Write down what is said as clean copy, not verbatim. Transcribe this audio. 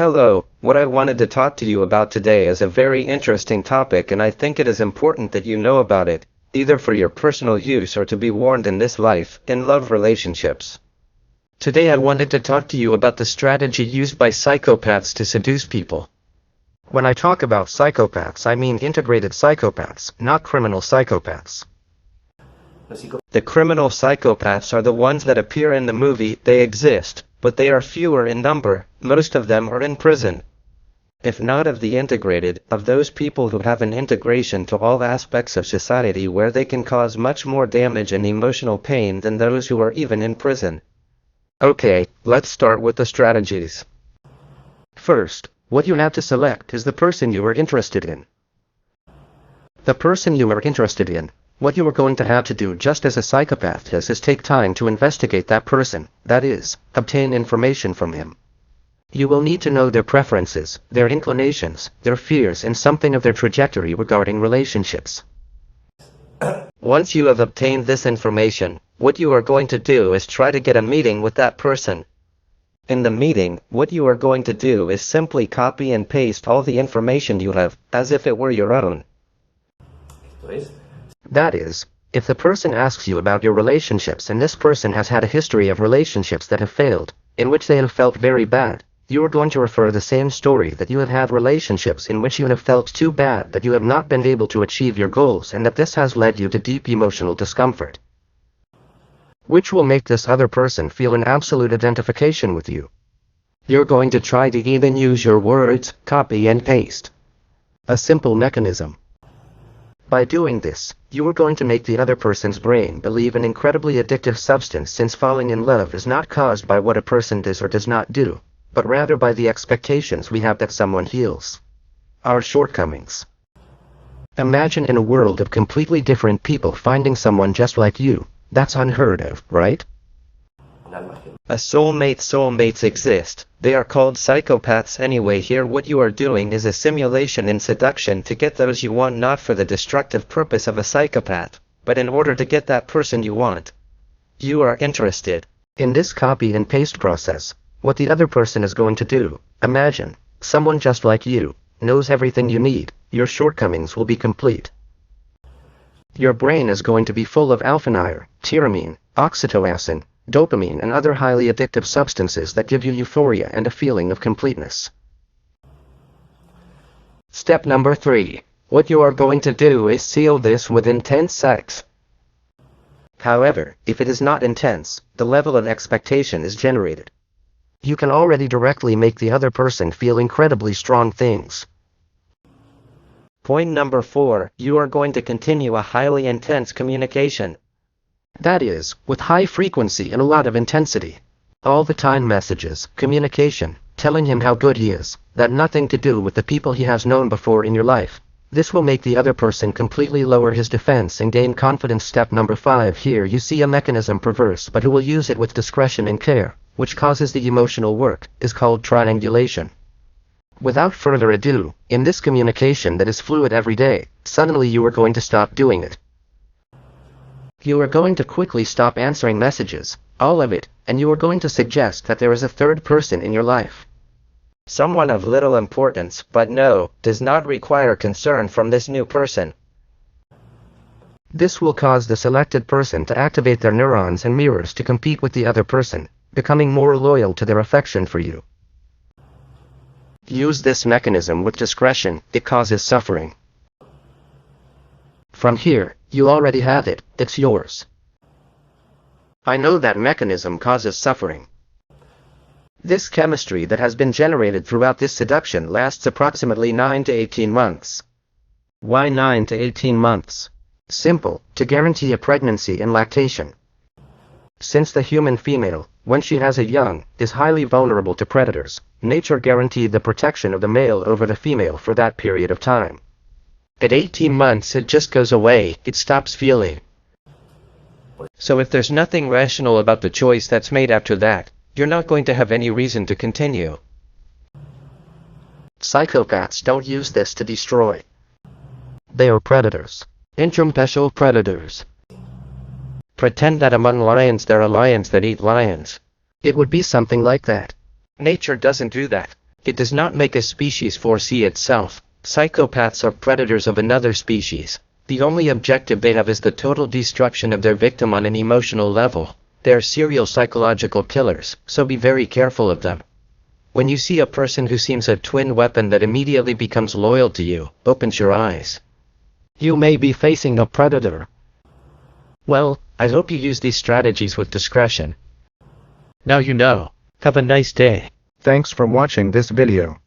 Hello, what I wanted to talk to you about today is a very interesting topic, and I think it is important that you know about it, either for your personal use or to be warned in this life, in love relationships. Today I wanted to talk to you about the strategy used by psychopaths to seduce people. When I talk about psychopaths, I mean integrated psychopaths, not criminal psychopaths. The criminal psychopaths are the ones that appear in the movie. They exist, but they are fewer in number. Most of them are in prison. If not of the integrated, of those people who have an integration to all aspects of society where they can cause much more damage and emotional pain than those who are even in prison. Okay, let's start with the strategies. First, what you have to select is the person you are interested in. The person you are interested in. What you are going to have to do just as a psychopath does is take time to investigate that person, that is, obtain information from him. You will need to know their preferences, their inclinations, their fears, and something of their trajectory regarding relationships. Once you have obtained this information, what you are going to do is try to get a meeting with that person. In the meeting, what you are going to do is simply copy and paste all the information you have, as if it were your own. That is, if the person asks you about your relationships and this person has had a history of relationships that have failed, in which they have felt very bad, you are going to refer the same story that you have had relationships in which you have felt too bad that you have not been able to achieve your goals and that this has led you to deep emotional discomfort, which will make this other person feel an absolute identification with you. You're going to try to even use your words, copy and paste. A simple mechanism. By doing this, you are going to make the other person's brain believe an incredibly addictive substance, since falling in love is not caused by what a person does or does not do, but rather by the expectations we have that someone heals our shortcomings. Imagine in a world of completely different people finding someone just like you. That's unheard of, right? A soulmate. Soulmates exist. They are called psychopaths anyway. Here what you are doing is a simulation in seduction to get those you want, not for the destructive purpose of a psychopath, but in order to get that person you want. You are interested. In this copy and paste process, what the other person is going to do, imagine, someone just like you, knows everything you need, your shortcomings will be complete. Your brain is going to be full of alpha-niacin, tyramine, oxytocin, dopamine and other highly addictive substances that give you euphoria and a feeling of completeness. Step number 3. What you are going to do is seal this with intense sex. However, if it is not intense, the level of expectation is generated. You can already directly make the other person feel incredibly strong things. Point number 4. You are going to continue a highly intense communication. That is, with high frequency and a lot of intensity. All the time messages, communication, telling him how good he is, that nothing to do with the people he has known before in your life. This will make the other person completely lower his defense and gain confidence. Step number 5. Here you see a mechanism perverse but who will use it with discretion and care, which causes the emotional work, is called triangulation. Without further ado, in this communication that is fluid every day, suddenly you are going to stop doing it. You are going to quickly stop answering messages, all of it, and you are going to suggest that there is a third person in your life. Someone of little importance, but no, does not require concern from this new person. This will cause the selected person to activate their neurons and mirrors to compete with the other person, becoming more loyal to their affection for you. Use this mechanism with discretion. It causes suffering. From here, you already have it, it's yours. I know that mechanism causes suffering. This chemistry that has been generated throughout this seduction lasts approximately 9 to 18 months. Why 9 to 18 months? Simple, to guarantee a pregnancy and lactation. Since the human female, when she has a young, is highly vulnerable to predators, nature guaranteed the protection of the male over the female for that period of time. At 18 months it just goes away, it stops feeling. So if there's nothing rational about the choice that's made after that, you're not going to have any reason to continue. Psychopaths don't use this to destroy. They are predators. Intrampescial predators. Pretend that among lions there are lions that eat lions. It would be something like that. Nature doesn't do that. It does not make a species foresee itself. Psychopaths are predators of another species. The only objective they have is the total destruction of their victim on an emotional level. They are serial psychological killers, so be very careful of them. When you see a person who seems a twin weapon that immediately becomes loyal to you, opens your eyes. You may be facing a predator. Well, I hope you use these strategies with discretion. Now you know. Have a nice day. Thanks for watching this video.